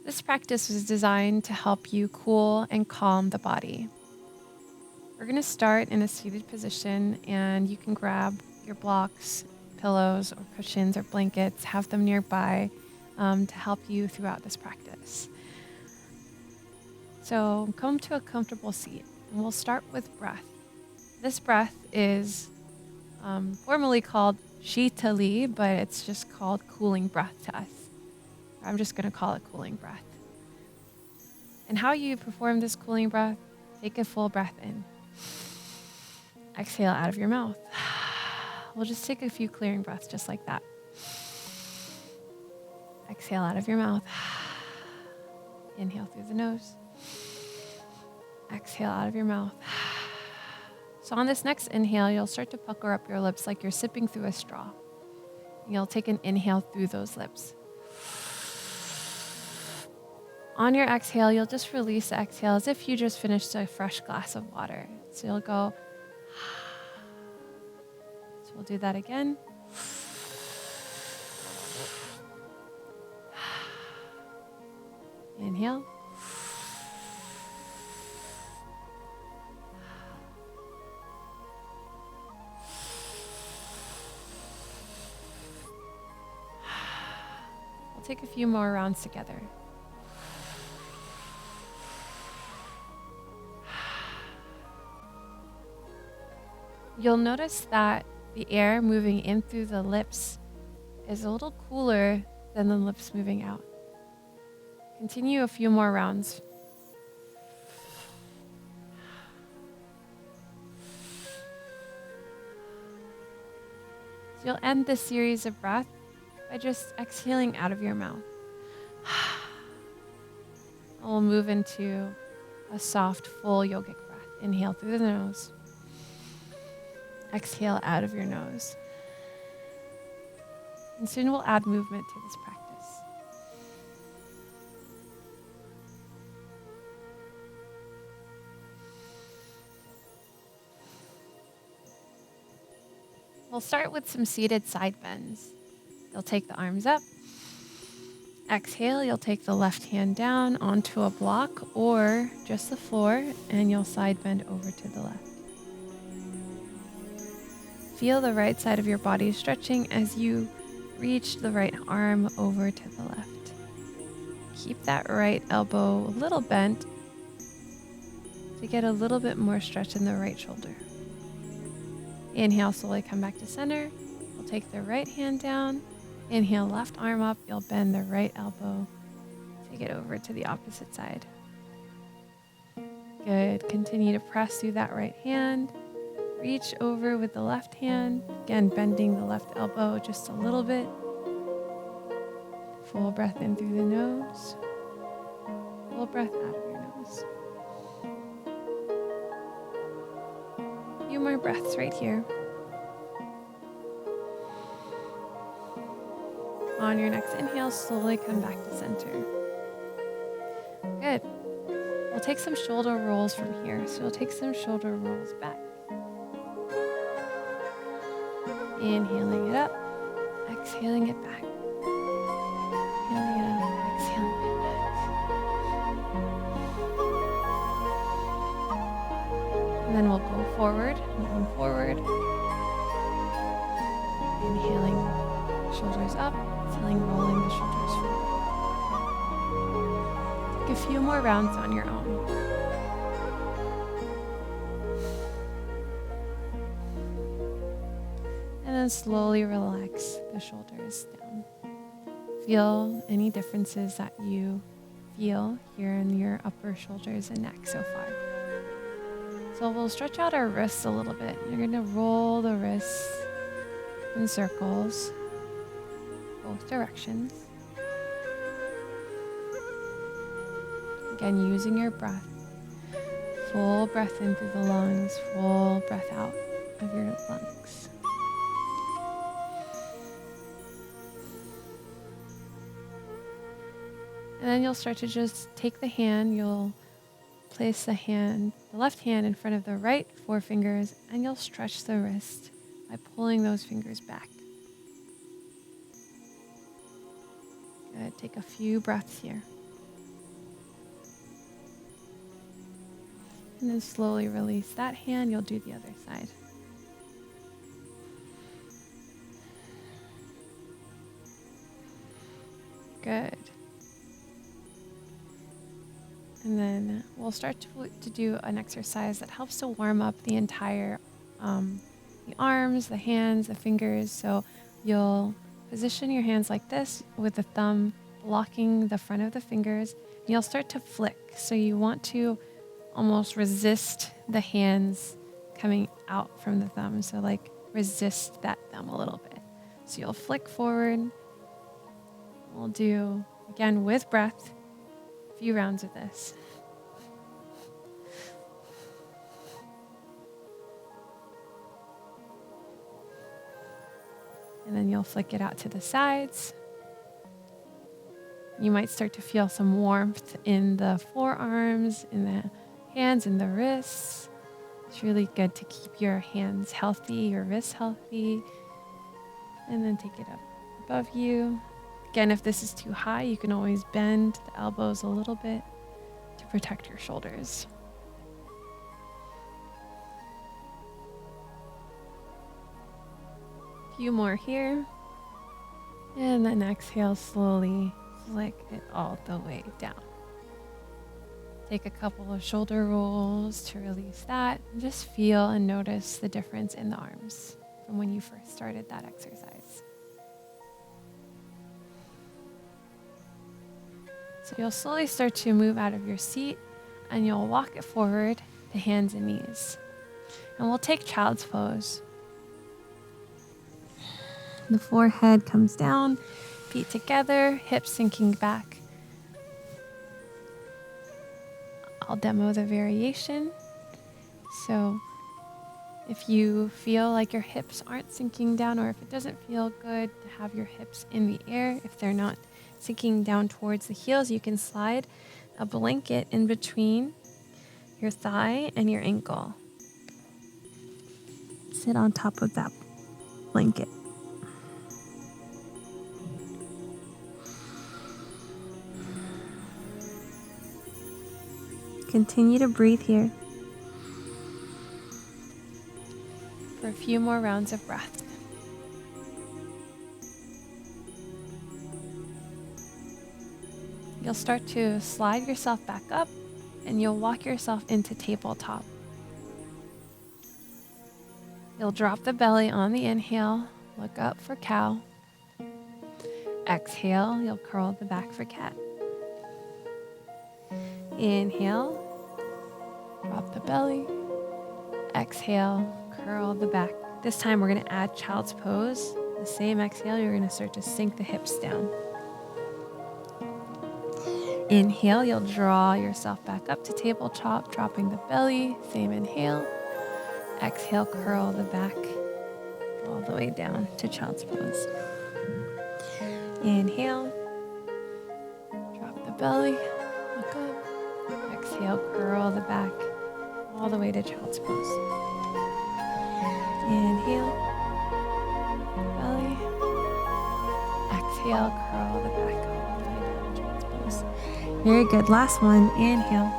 This practice was designed to help you cool and calm the body. We're going to start in a seated position, and you can grab your blocks, pillows, or cushions or blankets, have them nearby to help you throughout this practice. So come to a comfortable seat, and we'll start with breath. This breath is formerly called Shitali, but it's just called cooling breath to us. I'm just going to call it cooling breath. And how you perform this cooling breath, take a full breath in. Exhale out of your mouth. We'll just take a few clearing breaths just like that. Exhale out of your mouth. Inhale through the nose. Exhale out of your mouth. So on this next inhale, you'll start to pucker up your lips like you're sipping through a straw. You'll take an inhale through those lips. On your exhale, you'll just release the exhale as if you just finished a fresh glass of water. So you'll go. So we'll do that again. Inhale. We'll take a few more rounds together. You'll notice that the air moving in through the lips is a little cooler than the lips moving out. Continue a few more rounds. So you'll end this series of breath by just exhaling out of your mouth. And we'll move into a soft, full yogic breath. Inhale through the nose. Exhale out of your nose. And soon we'll add movement to this practice. We'll start with some seated side bends. You'll take the arms up. Exhale, you'll take the left hand down onto a block or just the floor, and you'll side bend over to the left. Feel the right side of your body stretching as you reach the right arm over to the left. Keep that right elbow a little bent to get a little bit more stretch in the right shoulder. Inhale, slowly come back to center. We'll take the right hand down. Inhale, left arm up. You'll bend the right elbow. Take it over to the opposite side. Good. Continue to press through that right hand. Reach over with the left hand. Again, bending the left elbow just a little bit. Full breath in through the nose. Full breath out of your nose. A few more breaths right here. On your next inhale, slowly come back to center. Good. We'll take some shoulder rolls from here. So you'll take some shoulder rolls back. Inhaling it up, exhaling it back. Inhaling it up, exhaling it back. And then we'll go forward, moving forward. Inhaling, shoulders up, exhaling, rolling the shoulders forward. Take a few more rounds on your own. And then slowly relax the shoulders down. Feel any differences that you feel here in your upper shoulders and neck so far. So we'll stretch out our wrists a little bit. You're going to roll the wrists in circles, both directions. Again, using your breath. Full breath in through the lungs, full breath out of your lungs. And then you'll start to just take the hand, you'll place the left hand in front of the right forefingers, and you'll stretch the wrist by pulling those fingers back. Good, take a few breaths here. And then slowly release that hand. You'll do the other side. Good. And then we'll start to do an exercise that helps to warm up the entire, the arms, the hands, the fingers. So you'll position your hands like this with the thumb blocking the front of the fingers. And you'll start to flick. So you want to almost resist the hands coming out from the thumb. So like resist that thumb a little bit. So you'll flick forward. We'll do, again, with breath, a few rounds of this. And then you'll flick it out to the sides. You might start to feel some warmth in the forearms, in the hands, in the wrists. It's really good to keep your hands healthy, your wrists healthy. And then take it up above you. Again, if this is too high, you can always bend the elbows a little bit to protect your shoulders. A few more here. And then exhale, slowly flick it all the way down. Take a couple of shoulder rolls to release that. And just feel and notice the difference in the arms from when you first started that exercise. So you'll slowly start to move out of your seat and you'll walk it forward to hands and knees. And we'll take child's pose. The forehead comes down, feet together, hips sinking back. I'll demo the variation. So if you feel like your hips aren't sinking down, or if it doesn't feel good to have your hips in the air, if they're not sinking down towards the heels, you can slide a blanket in between your thigh and your ankle. Sit on top of that blanket. Continue to breathe here for a few more rounds of breath. You'll start to slide yourself back up and you'll walk yourself into tabletop. You'll drop the belly on the inhale, look up for cow. Exhale, you'll curl the back for cat. Inhale, drop the belly. Exhale, curl the back. This time we're going to add child's pose. The same exhale, you're going to start to sink the hips down. Inhale, you'll draw yourself back up to tabletop, dropping the belly. Same inhale. Exhale, curl the back all the way down to child's pose. Inhale, drop the belly, look up. Exhale, curl the back all the way to child's pose. Inhale, belly. Exhale, curl the back all the way down to child's pose. Very good. Last one. Inhale.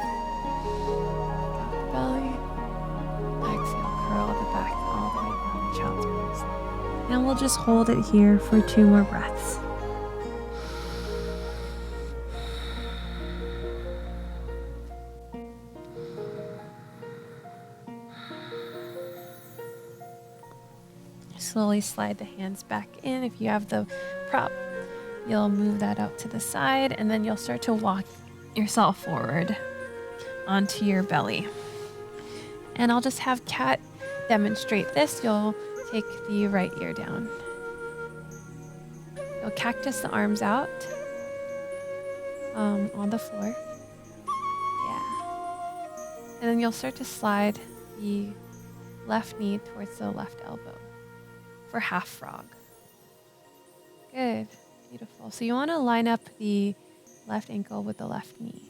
Drop the belly. Exhale, curl the back all the way down to child's pose. And we'll just hold it here for 2 more breaths. Slowly slide the hands back in. If you have the prop, you'll move that out to the side, and then you'll start to walk yourself forward onto your belly. And I'll just have Kat demonstrate this. You'll take the right ear down. You'll cactus the arms out on the floor. Yeah. And then you'll start to slide the left knee towards the left elbow for half frog. Good. Beautiful. So you want to line up the left ankle with the left knee.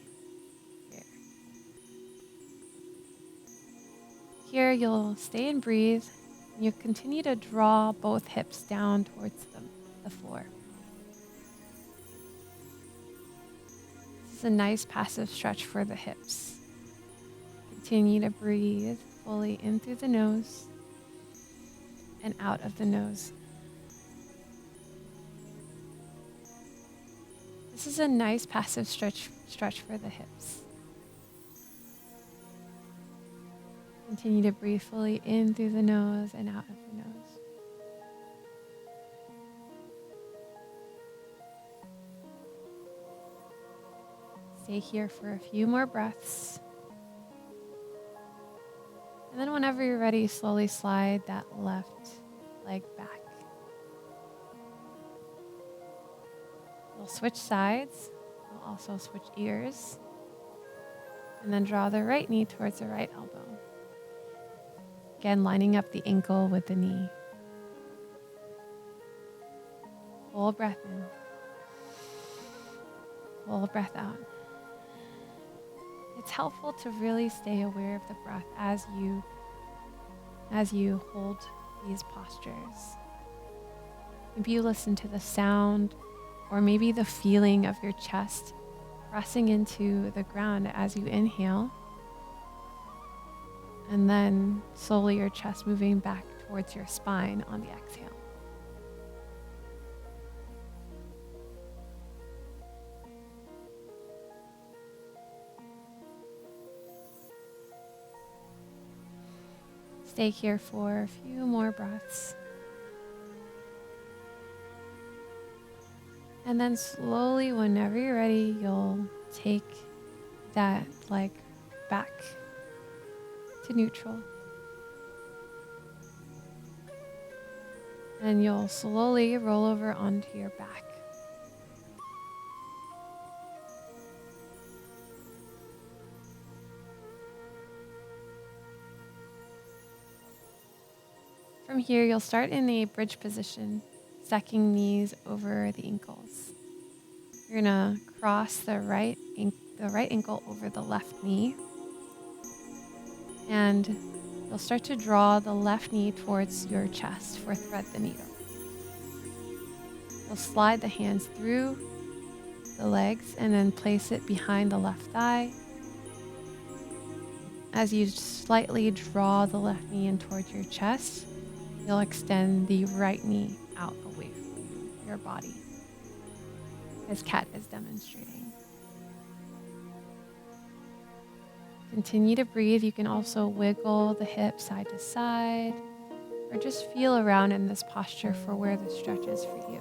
Here you'll stay and breathe. You continue to draw both hips down towards the floor. This is a nice passive stretch for the hips. Continue to breathe fully in through the nose and out of the nose. This is a nice passive stretch for the hips. Continue to breathe fully in through the nose and out of the nose. Stay here for a few more breaths. And then whenever you're ready, slowly slide that left leg back. We'll switch sides. We'll also switch ears. And then draw the right knee towards the right elbow. Again, lining up the ankle with the knee. Full breath in. Full breath out. It's helpful to really stay aware of the breath as you hold these postures. Maybe you listen to the sound or maybe the feeling of your chest pressing into the ground as you inhale, and then slowly your chest moving back towards your spine on the exhale. Stay here for a few more breaths. And then slowly, whenever you're ready, you'll take that leg back to neutral. And you'll slowly roll over onto your back. From here, you'll start in a bridge position, stacking knees over the ankles. You're gonna cross the right ankle over the left knee, and you'll start to draw the left knee towards your chest for thread the needle. You'll slide the hands through the legs and then place it behind the left thigh. As you slightly draw the left knee in towards your chest, you'll extend the right knee out away from your body, as Kat is demonstrating. Continue to breathe. You can also wiggle the hips side to side, or just feel around in this posture for where the stretch is for you.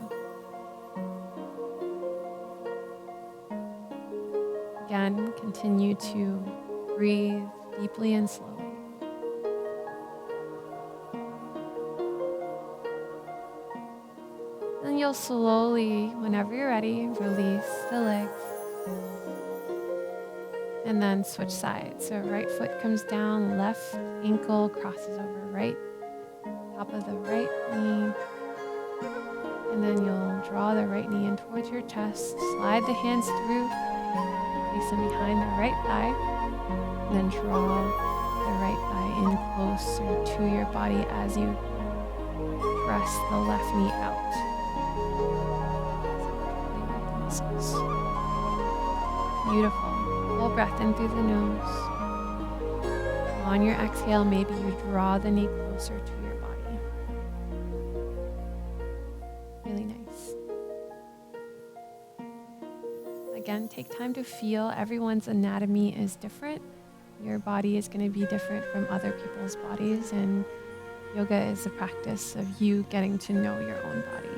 Again, continue to breathe deeply and slowly. Then you'll slowly, whenever you're ready, release the legs. And then switch sides. So right foot comes down, left ankle crosses over right, top of the right knee. And then you'll draw the right knee in towards your chest, slide the hands through, place them behind the right thigh, and then draw the right thigh in closer to your body as you press the left knee out. Beautiful. Full breath in through the nose. On your exhale, maybe you draw the knee closer to your body. Really nice. Again, take time to feel. Everyone's anatomy is different. Your body is going to be different from other people's bodies, and yoga is the practice of you getting to know your own body.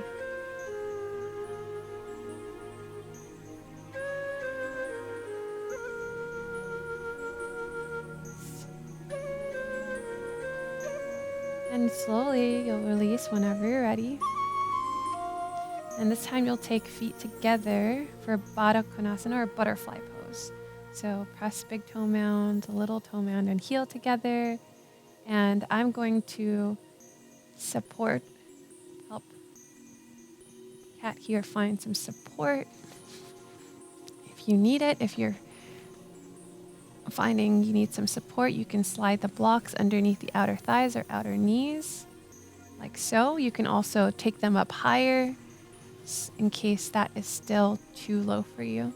And slowly you'll release whenever you're ready. And this time you'll take feet together for Baddha Konasana or butterfly pose. So press big toe mound, little toe mound, and heel together. And I'm going to help Kat here find some support. If you need it, if you're finding you need some support, you can slide the blocks underneath the outer thighs or outer knees, like so. You can also take them up higher in case that is still too low for you.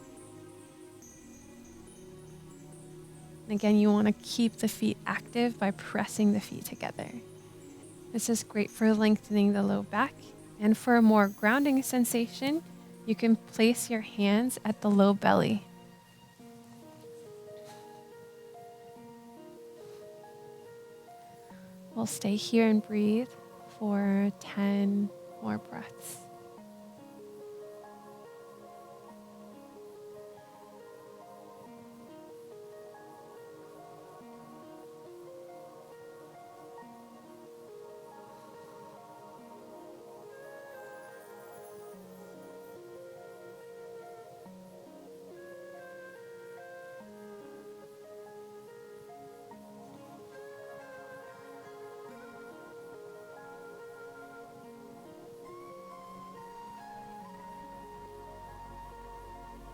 And again, you want to keep the feet active by pressing the feet together. This is great for lengthening the low back. And for a more grounding sensation, you can place your hands at the low belly. We'll stay here and breathe for 10 more breaths.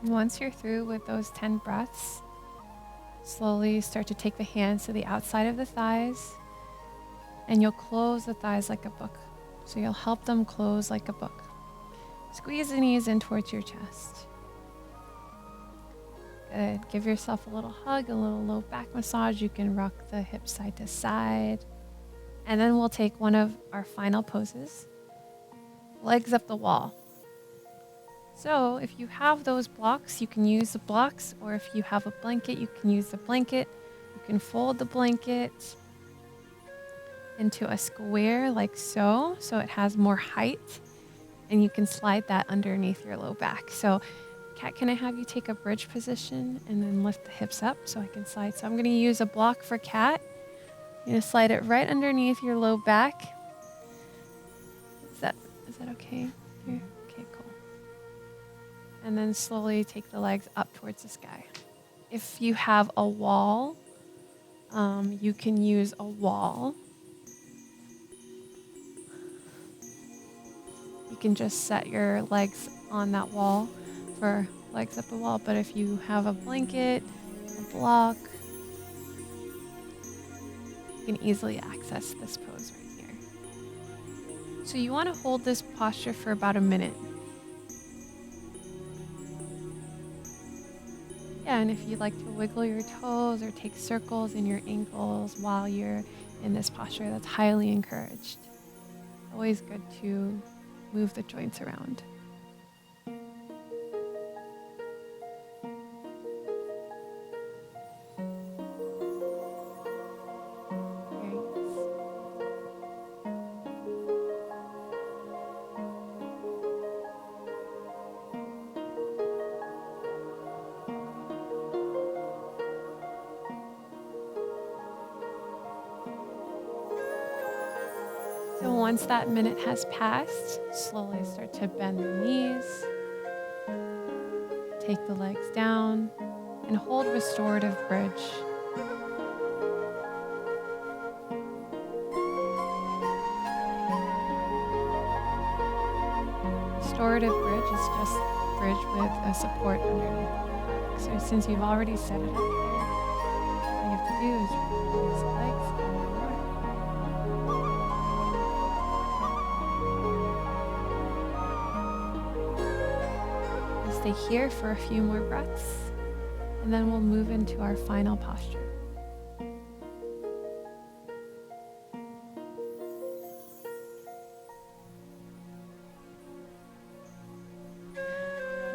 Once you're through with those 10 breaths, slowly start to take the hands to the outside of the thighs, and you'll close the thighs like a book. So you'll help them close like a book. Squeeze the knees in towards your chest. Good. Give yourself a little hug, a little low back massage. You can rock the hips side to side. And then we'll take one of our final poses. Legs up the wall. So if you have those blocks, you can use the blocks, or if you have a blanket, you can use the blanket. You can fold the blanket into a square like so it has more height, and you can slide that underneath your low back. So Kat, can I have you take a bridge position and then lift the hips up so I can slide? So I'm going to use a block for Kat. I'm going to slide it right underneath your low back. Is that okay? Here? Okay, cool. And then slowly take the legs up towards the sky. If you have a wall, you can use a wall. You can just set your legs on that wall for legs up the wall. But if you have a blanket, a block, you can easily access this pose right here. So you want to hold this posture for about a minute. Yeah, and if you'd like to wiggle your toes or take circles in your ankles while you're in this posture, that's highly encouraged. Always good to move the joints around. So once that minute has passed, slowly start to bend the knees. Take the legs down and hold Restorative Bridge. Restorative Bridge is just a bridge with a support underneath your back. So since you've already set it up there, all you have to do is release the legs and one more. Stay here for a few more breaths, and then we'll move into our final posture.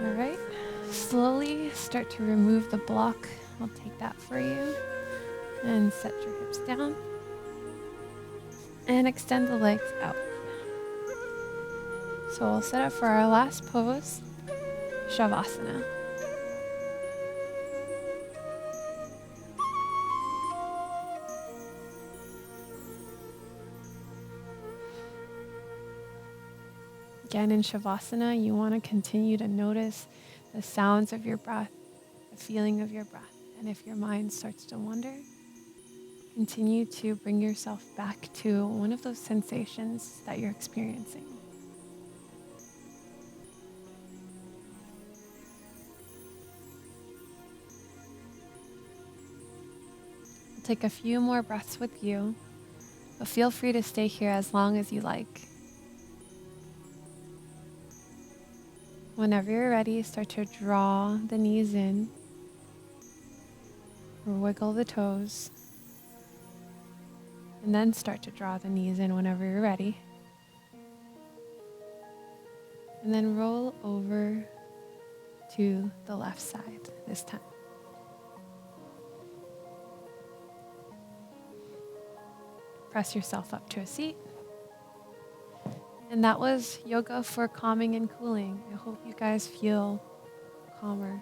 All right, slowly start to remove the block. I'll take that for you, and set your hips down, and extend the legs out. So we'll set up for our last pose, Shavasana. Again, in Shavasana, you want to continue to notice the sounds of your breath, the feeling of your breath. And if your mind starts to wander, continue to bring yourself back to one of those sensations that you're experiencing. Take a few more breaths with you, but feel free to stay here as long as you like. Whenever you're ready, start to draw the knees in. or wiggle the toes. And then start to draw the knees in whenever you're ready. And then roll over to the left side this time. Press yourself up to a seat. And that was yoga for calming and cooling. I hope you guys feel calmer